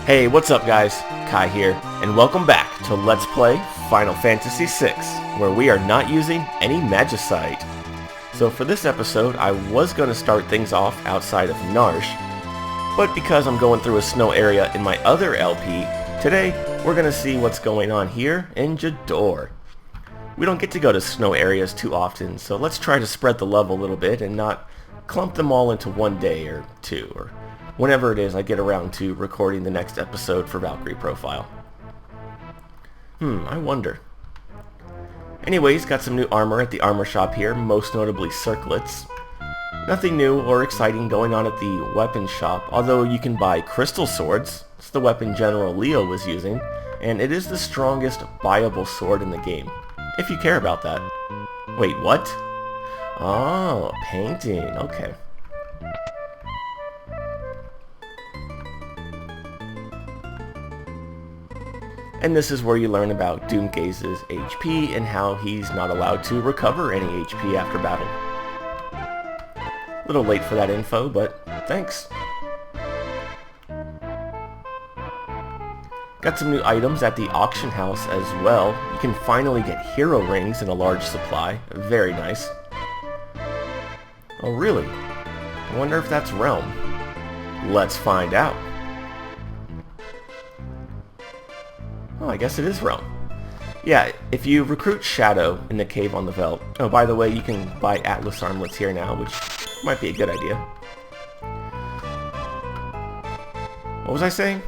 Hey, what's up guys? Kai here, and welcome back to Let's Play Final Fantasy VI, where we are not using any Magicite. So for this episode, I was going to start things off outside of Narsh, but because I'm going through a snow area in my other LP, today we're going to see what's going on here in Jidoor. We don't get to go to snow areas too often, so let's try to spread the love a little bit and not clump them all into one day or two, or whenever it is I get around to recording the next episode for Valkyrie Profile. I wonder. Anyways, got some new armor at the armor shop here, most notably circlets. Nothing new or exciting going on at the weapon shop, although you can buy crystal swords. It's the weapon General Leo was using, and it is the strongest buyable sword in the game, if you care about that. Wait, what? Oh, painting, okay. And this is where you learn about Doomgaze's HP and how he's not allowed to recover any HP after battle. A little late for that info, but thanks. Got some new items at the auction house as well. You can finally get hero rings in a large supply. Very nice. Oh really? I wonder if that's Realm. Let's find out. Oh, I guess it is Realm. Yeah, if you recruit Shadow in the cave on the Veldt. Oh, by the way, you can buy Atlas armlets here now, which might be a good idea. What was I saying?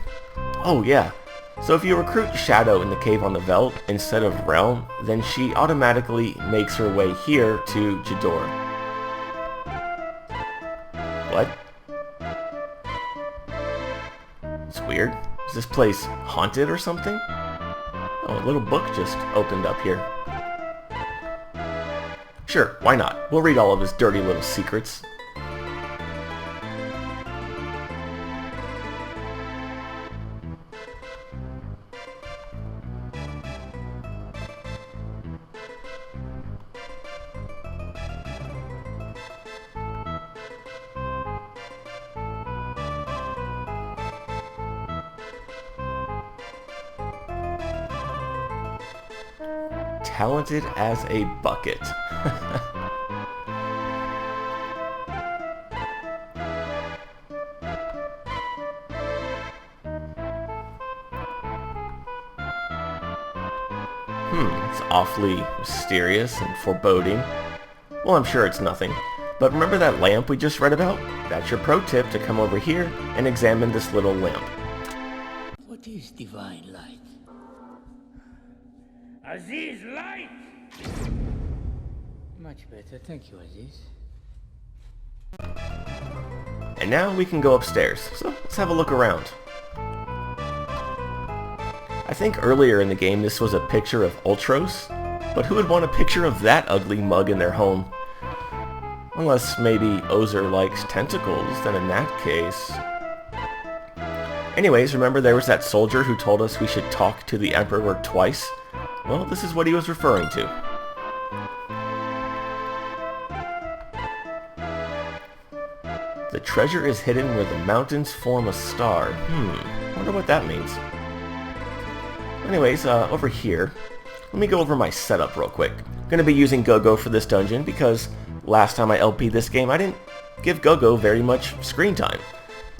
Oh, yeah. So if you recruit Shadow in the cave on the Veldt instead of Realm, then she automatically makes her way here to Jidoor. What? It's weird. Is this place haunted or something? Oh, a little book just opened up here. Sure, why not? We'll read all of his dirty little secrets. Talented as a bucket. It's awfully mysterious and foreboding. Well, I'm sure it's nothing. But remember that lamp we just read about? That's your pro tip to come over here and examine this little lamp. What is divine light? Aziz, light! Much better, thank you, Aziz. And now we can go upstairs, so let's have a look around. I think earlier in the game this was a picture of Ultros, but who would want a picture of that ugly mug in their home? Unless maybe Ozer likes tentacles, then in that case... Anyways, remember there was that soldier who told us we should talk to the Emperor twice? Well, this is what he was referring to. The treasure is hidden where the mountains form a star. Wonder what that means. Anyways, over here, let me go over my setup real quick. I'm going to be using Gogo for this dungeon because last time I LP'd this game, I didn't give Gogo very much screen time.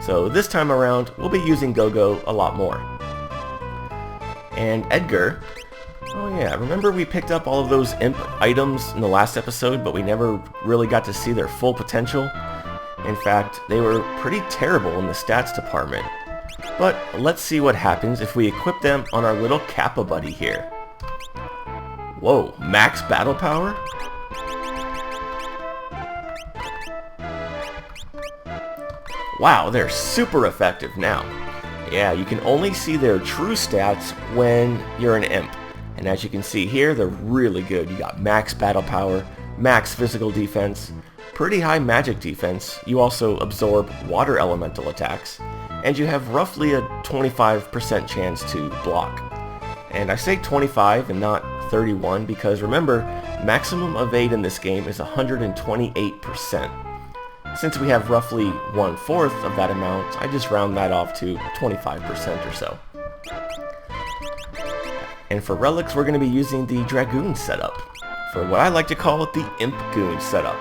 So this time around, we'll be using Gogo a lot more. And Edgar... Oh yeah, remember we picked up all of those imp items in the last episode, but we never really got to see their full potential? In fact, they were pretty terrible in the stats department. But let's see what happens if we equip them on our little Kappa buddy here. Whoa, max battle power? Wow, they're super effective now. Yeah, you can only see their true stats when you're an imp. And as you can see here, they're really good. You got max battle power, max physical defense, pretty high magic defense. You also absorb water elemental attacks, and you have roughly a 25% chance to block. And I say 25 and not 31 because remember, maximum evade in this game is 128%. since we have roughly 1/4 of that amount, I just round that off to 25% or so. And for relics, we're going to be using the Dragoon setup, for what I like to call it the Imp Goon setup.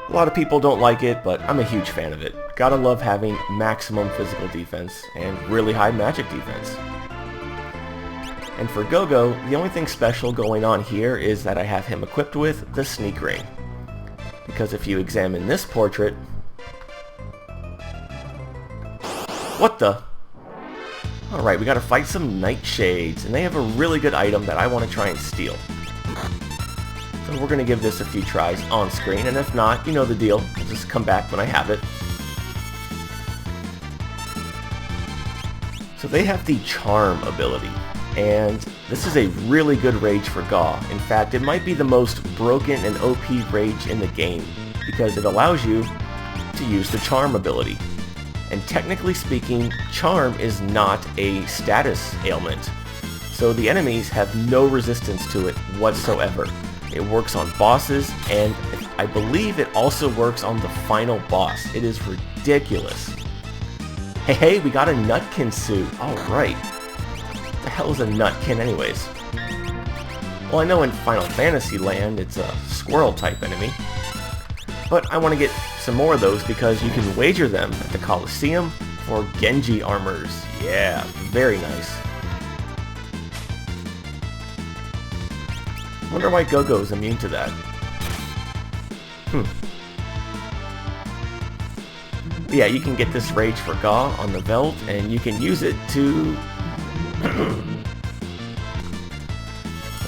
A lot of people don't like it, but I'm a huge fan of it. Gotta love having maximum physical defense and really high magic defense. And for Gogo, the only thing special going on here is that I have him equipped with the Sneak Ring. Because if you examine this portrait... What the? Alright, we gotta fight some Nightshades, and they have a really good item that I want to try and steal. So we're going to give this a few tries on screen, and if not, you know the deal. I'll just come back when I have it. So they have the Charm ability, and this is a really good rage for Gaw. In fact, it might be the most broken and OP rage in the game, because it allows you to use the Charm ability. And technically speaking, Charm is not a status ailment, so the enemies have no resistance to it whatsoever. It works on bosses, and I believe it also works on the final boss. It is ridiculous. Hey, we got a Nutkin suit. Alright. What the hell is a Nutkin anyways? Well, I know in Final Fantasy Land it's a squirrel type enemy, but I want to get some more of those because you can wager them at the Coliseum for Genji armors. Yeah, very nice. Wonder why Gogo's immune to that. Yeah, you can get this Rage for Gaw on the Veld, and you can use it to...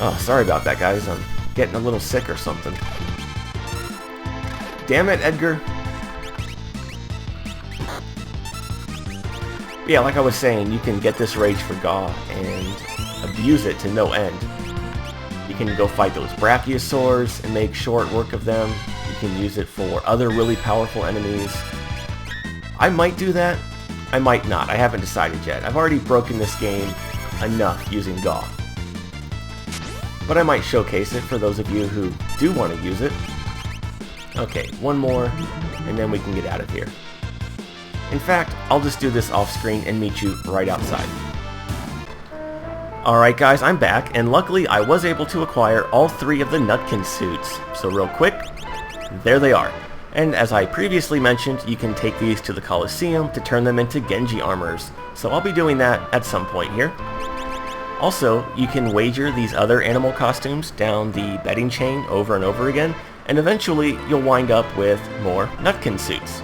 Oh, sorry about that, guys. I'm getting a little sick or something. Damn it, Edgar. Yeah, like I was saying, you can get this Rage for Gaw and abuse it to no end. You can go fight those Brachiosaurs and make short work of them. You can use it for other really powerful enemies. I might do that. I might not. I haven't decided yet. I've already broken this game enough using Gaw. But I might showcase it for those of you who do want to use it. Okay, one more, and then we can get out of here. In fact, I'll just do this off screen and meet you right outside. Alright guys, I'm back, and luckily I was able to acquire all 3 of the Nutkin suits. So real quick, there they are. And as I previously mentioned, you can take these to the Coliseum to turn them into Genji armors. So I'll be doing that at some point here. Also, you can wager these other animal costumes down the betting chain over and over again, and eventually you'll wind up with more Nutkin suits.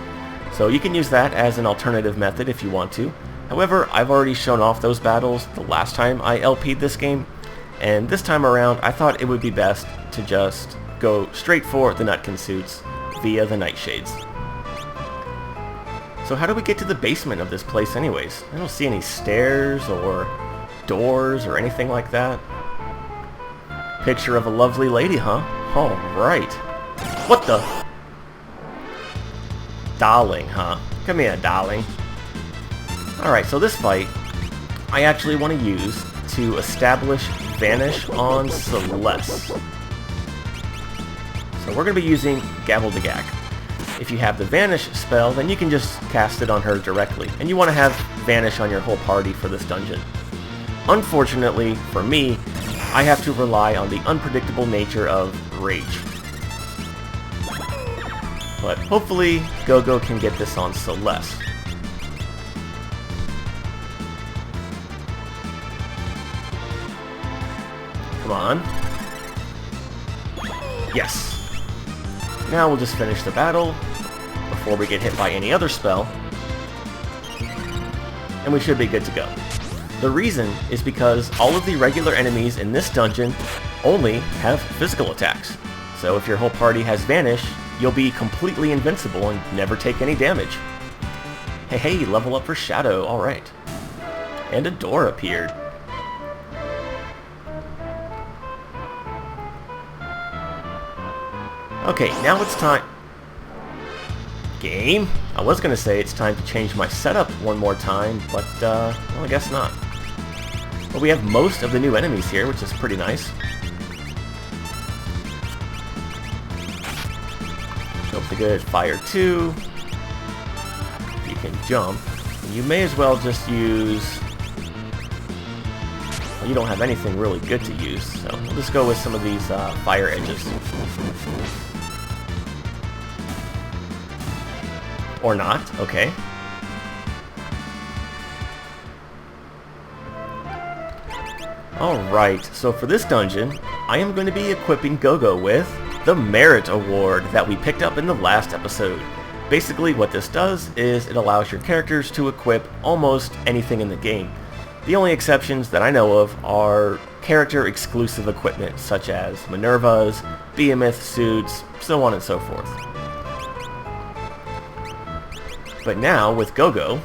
So you can use that as an alternative method if you want to. However, I've already shown off those battles the last time I LP'd this game, and this time around I thought it would be best to just go straight for the Nutkin suits via the Nightshades. So how do we get to the basement of this place anyways? I don't see any stairs or doors or anything like that. Picture of a lovely lady, huh? Alright. What the? Darling, huh? Come here, darling. Alright, so this fight, I actually want to use to establish Vanish on Celeste. So we're going to be using Gabaldagak. If you have the Vanish spell, then you can just cast it on her directly, and you want to have Vanish on your whole party for this dungeon. Unfortunately, for me, I have to rely on the unpredictable nature of Rage. But hopefully, Gogo can get this on Celeste. Come on. Yes. Now we'll just finish the battle before we get hit by any other spell, and we should be good to go. The reason is because all of the regular enemies in this dungeon only have physical attacks. So if your whole party has Vanish, you'll be completely invincible and never take any damage. Hey, level up for Shadow, alright. And a door appeared. Okay, now it's time... Game? I was gonna say it's time to change my setup one more time, but, well, I guess not. But we have most of the new enemies here, which is pretty nice. Go with the good Fire 2, can jump. And you may as well just use... Well, you don't have anything really good to use, so we'll just go with some of these fire edges. Or not, okay. Alright, so for this dungeon, I am going to be equipping Gogo with the Merit Award that we picked up in the last episode. Basically what this does is it allows your characters to equip almost anything in the game. The only exceptions that I know of are character exclusive equipment such as Minerva's, Behemoth suits, so on and so forth. But now with Gogo,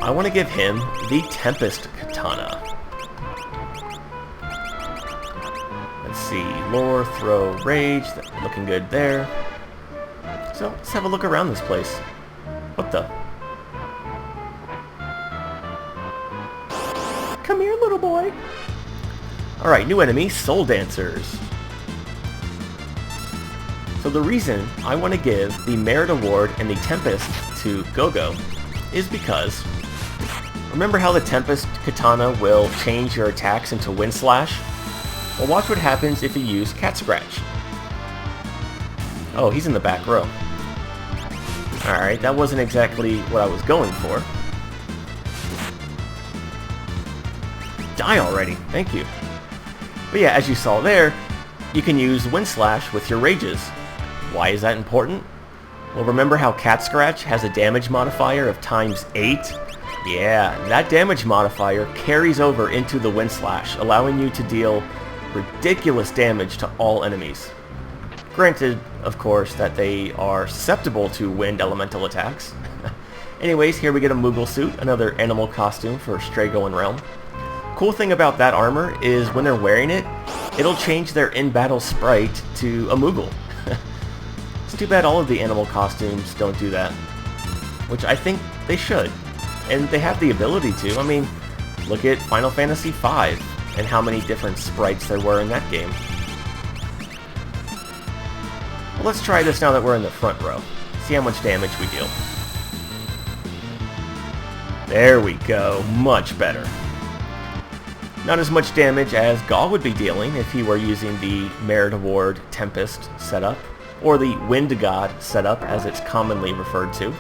I want to give him the Tempest Katana. Let's see, lore, throw, rage, looking good there. So let's have a look around this place. What the? Come here, little boy. Alright, new enemy, Soul Dancers. So the reason I want to give the Merit Award and the Tempest to Gogo is because remember how the Tempest Katana will change your attacks into Wind Slash? Well, watch what happens if you use Catscratch. Oh, he's in the back row. Alright, that wasn't exactly what I was going for. Die already, thank you. But yeah, as you saw there, you can use Wind Slash with your rages. Why is that important? Well, remember how Catscratch has a damage modifier of ×8? Yeah, that damage modifier carries over into the Wind Slash, allowing you to deal ridiculous damage to all enemies. Granted, of course, that they are susceptible to wind elemental attacks. Anyways, here we get a Moogle suit, another animal costume for Strago and Realm. Cool thing about that armor is when they're wearing it, it'll change their in-battle sprite to a Moogle. It's too bad all of the animal costumes don't do that, which I think they should. And they have the ability to. I mean, look at Final Fantasy V and how many different sprites there were in that game. Well, let's try this now that we're in the front row. See how much damage we deal. There we go, much better. Not as much damage as Gaul would be dealing if he were using the Merit Award Tempest setup, or the Wind God setup as it's commonly referred to.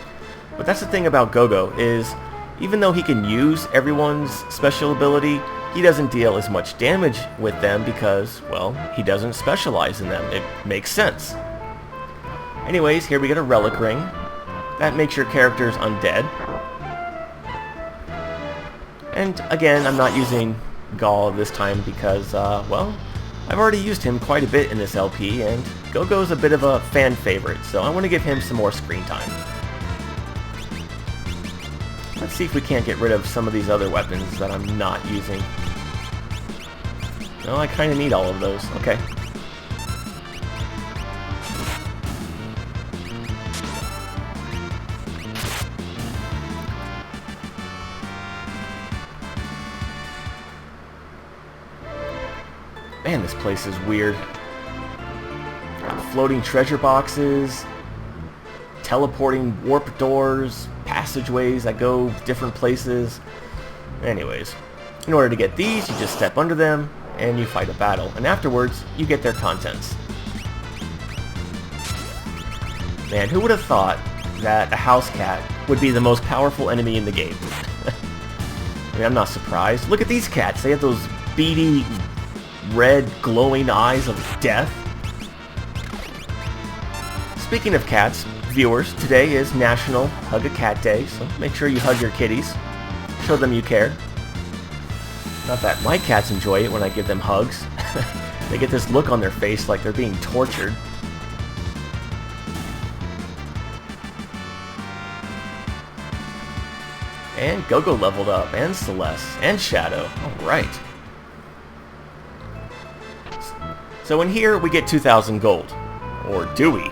But that's the thing about Gogo, is even though he can use everyone's special ability, he doesn't deal as much damage with them because, well, he doesn't specialize in them. It makes sense. Anyways, here we get a Relic Ring. That makes your characters undead. And again, I'm not using Gaul this time because, well, I've already used him quite a bit in this LP, and Gogo's a bit of a fan favorite, so I want to give him some more screen time. Let's see if we can't get rid of some of these other weapons that I'm not using. No, I kind of need all of those. Okay. Man, this place is weird. Floating treasure boxes, teleporting warp doors, passageways that go different places. Anyways, in order to get these, you just step under them and you fight a battle. And afterwards, you get their contents. Man, who would have thought that a house cat would be the most powerful enemy in the game? I mean, I'm not surprised. Look at these cats. They have those beady, red, glowing eyes of death. Speaking of cats, viewers, today is National Hug a Cat Day, so make sure you hug your kitties. Show them you care. Not that my cats enjoy it when I give them hugs. They get this look on their face like they're being tortured. And Gogo leveled up, and Celeste, and Shadow. Alright. So in here, we get 2,000 gold. Or do we?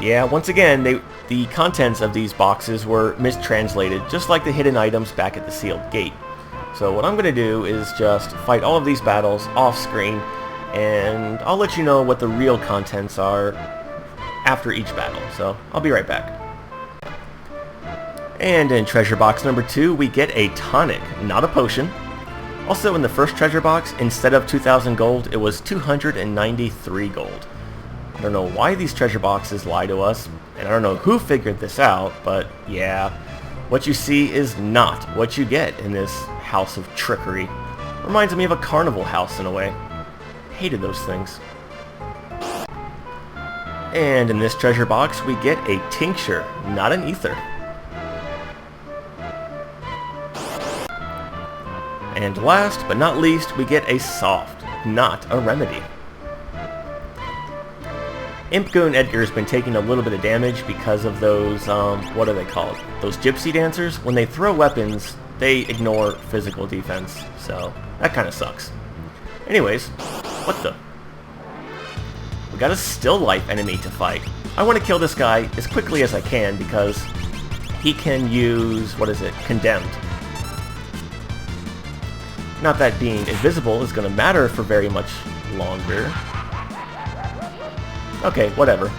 Yeah, once again, the contents of these boxes were mistranslated, just like the hidden items back at the sealed gate. So what I'm going to do is just fight all of these battles off screen, and I'll let you know what the real contents are after each battle. So I'll be right back. And in treasure box number 2, we get a tonic, not a potion. Also in the first treasure box, instead of 2,000 gold, it was 293 gold. I don't know why these treasure boxes lie to us, and I don't know who figured this out, but yeah, what you see is not what you get in this house of trickery. Reminds me of a carnival house in a way. Hated those things. And in this treasure box, we get a tincture, not an ether. And last but not least, we get a soft, not a remedy. Imp-Goon Edgar's been taking a little bit of damage because of those, what are they called? Those gypsy dancers? When they throw weapons, they ignore physical defense, so that kind of sucks. Anyways, what the? We got a still life enemy to fight. I want to kill this guy as quickly as I can because he can use, what is it, Condemned. Not that being invisible is going to matter for very much longer. Okay, whatever.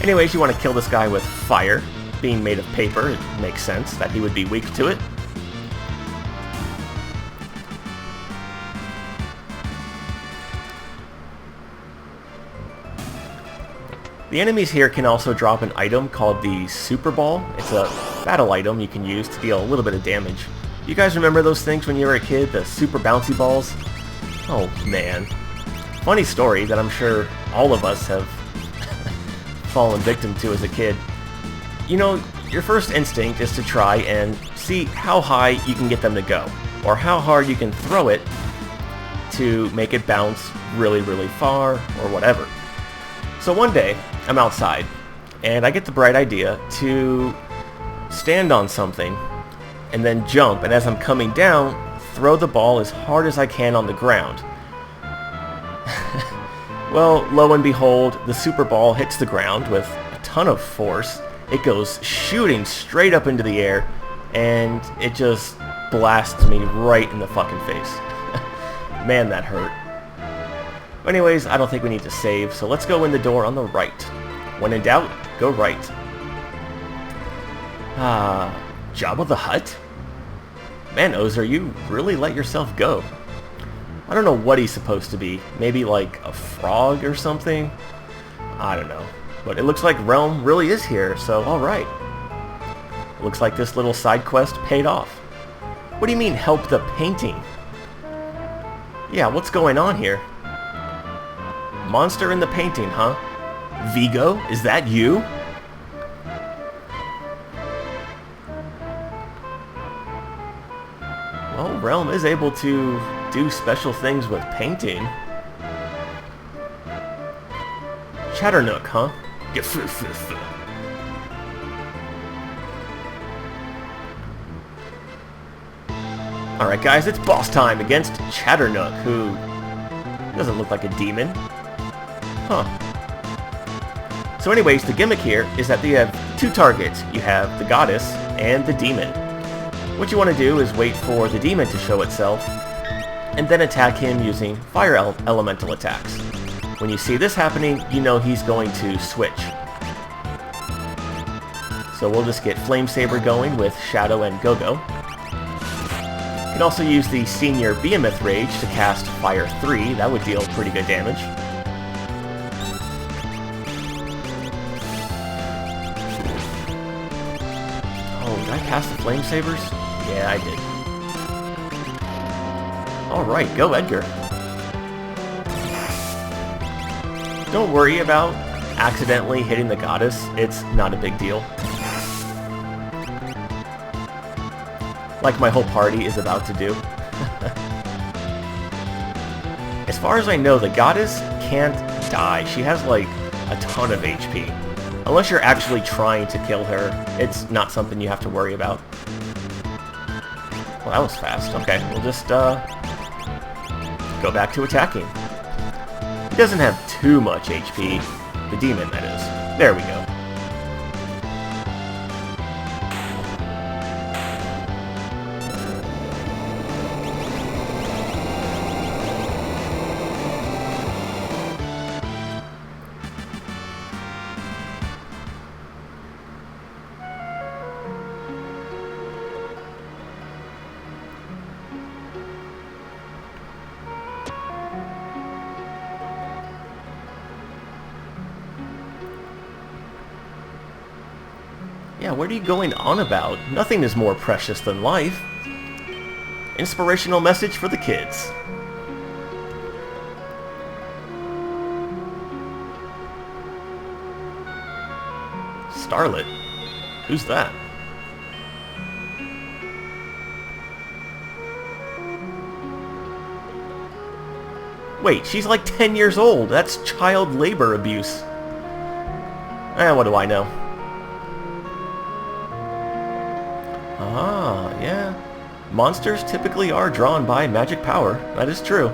Anyways, you want to kill this guy with fire. Being made of paper, it makes sense that he would be weak to it. The enemies here can also drop an item called the Super Ball. It's a battle item you can use to deal a little bit of damage. You guys remember those things when you were a kid, the super bouncy balls? Oh man. Funny story that I'm sure all of us have fallen victim to as a kid. You know, your first instinct is to try and see how high you can get them to go, or how hard you can throw it to make it bounce really, really far, or whatever. So one day, I'm outside, and I get the bright idea to stand on something, and then jump, and as I'm coming down, throw the ball as hard as I can on the ground. Well, lo and behold, the super ball hits the ground with a ton of force. It goes shooting straight up into the air, and it just blasts me right in the fucking face. Man, that hurt. Anyways, I don't think we need to save, so let's go in the door on the right. When in doubt, go right. Jabba the Hutt? Man, Ozer, you really let yourself go. I don't know what he's supposed to be. Maybe like a frog or something? I don't know. But it looks like Realm really is here, so alright. It looks like this little side quest paid off. What do you mean, help the painting? Yeah, what's going on here? Monster in the painting, huh? Vigo, is that you? Well, Realm is able to do special things with painting. Chatternook, huh? Alright guys, it's boss time against Chatternook, who doesn't look like a demon. Huh. So anyways, the gimmick here is that you have two targets. You have the goddess and the demon. What you want to do is wait for the demon to show itself, and then attack him using fire elemental attacks. When you see this happening, you know he's going to switch. So we'll just get Flame Saber going with Shadow and Go-Go. You can also use the Senior Behemoth Rage to cast Fire 3, that would deal pretty good damage. Oh, did I cast the Flame Sabers? Yeah, I did. Alright, go Edgar. Don't worry about accidentally hitting the goddess, it's not a big deal. Like my whole party is about to do. As far as I know, the goddess can't die. She has like a ton of HP. Unless you're actually trying to kill her, it's not something you have to worry about. Well, that was fast. Okay, we'll just go back to attacking. He doesn't have too much HP. The demon, that is. There we go. Yeah, what are you going on about? Nothing is more precious than life. Inspirational message for the kids. Starlet? Who's that? Wait, she's like 10 years old. That's child labor abuse. What do I know? Ah, yeah. Monsters typically are drawn by magic power. That is true.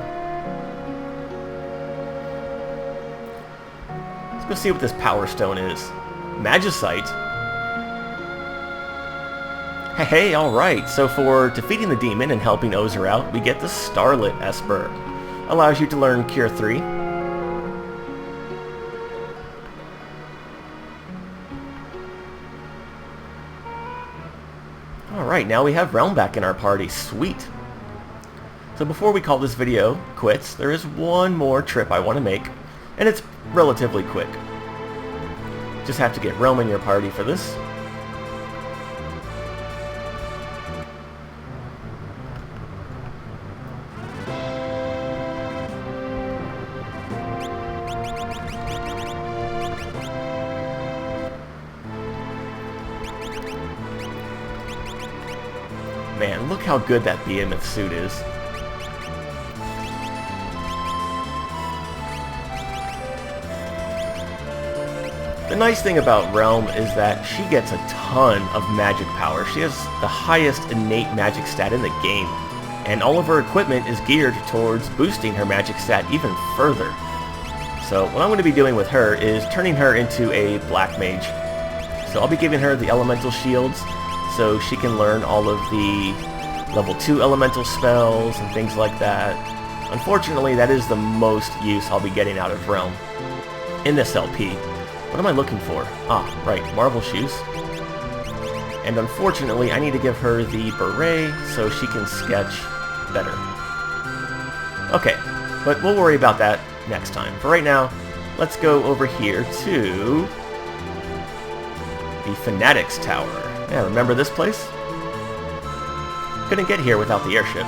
Let's go see what this power stone is. Magicite? Hey, alright. So for defeating the demon and helping Ozer out, we get the Starlet Esper. Allows you to learn Cure 3. Alright, now we have Realm back in our party. Sweet. So before we call this video quits, there is one more trip I want to make, and it's relatively quick. Just have to get Realm in your party for this. Man, look how good that behemoth suit is. The nice thing about Realm is that she gets a ton of magic power. She has the highest innate magic stat in the game, and all of her equipment is geared towards boosting her magic stat even further. So what I'm going to be doing with her is turning her into a black mage. So I'll be giving her the elemental shields so she can learn all of the level 2 elemental spells and things like that. Unfortunately, that is the most use I'll be getting out of Realm in this LP. What am I looking for? Ah, right, Marvel Shoes. And unfortunately, I need to give her the beret so she can sketch better. Okay, but we'll worry about that next time. For right now, let's go over here to the Fanatics Tower. Yeah, remember this place? Couldn't get here without the airship.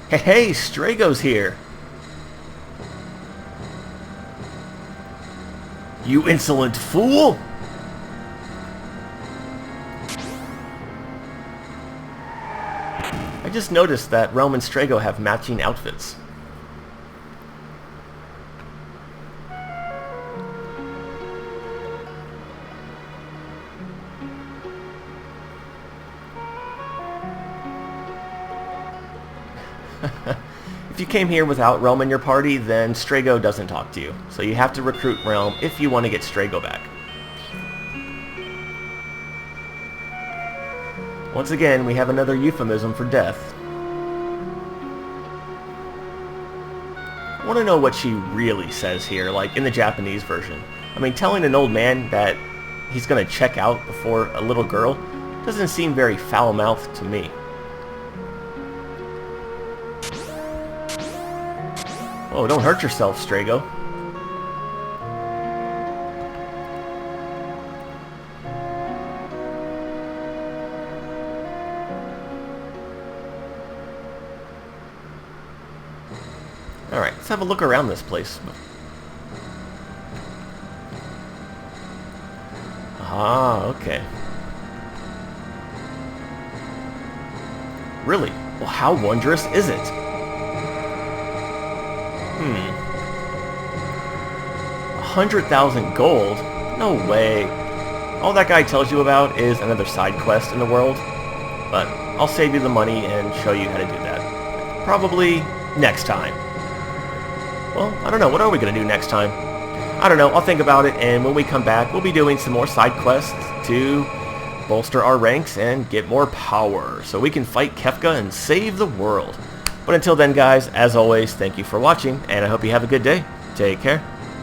Hey, Strago's here! You insolent fool! I just noticed that Realm and Strago have matching outfits. If you came here without Realm in your party, then Strago doesn't talk to you. So you have to recruit Realm if you want to get Strago back. Once again, we have another euphemism for death. I want to know what she really says here, like in the Japanese version. I mean, telling an old man that he's going to check out before a little girl doesn't seem very foul-mouthed to me. Oh, don't hurt yourself, Strago. Alright, let's have a look around this place. Ah, okay. Really? Well, how wondrous is it? 100,000 gold? No way. All that guy tells you about is another side quest in the world. But I'll save you the money and show you how to do that. Probably next time. Well, I don't know. What are we going to do next time? I don't know. I'll think about it, and when we come back, we'll be doing some more side quests to bolster our ranks and get more power so we can fight Kefka and save the world. But until then, guys, as always, thank you for watching, and I hope you have a good day. Take care.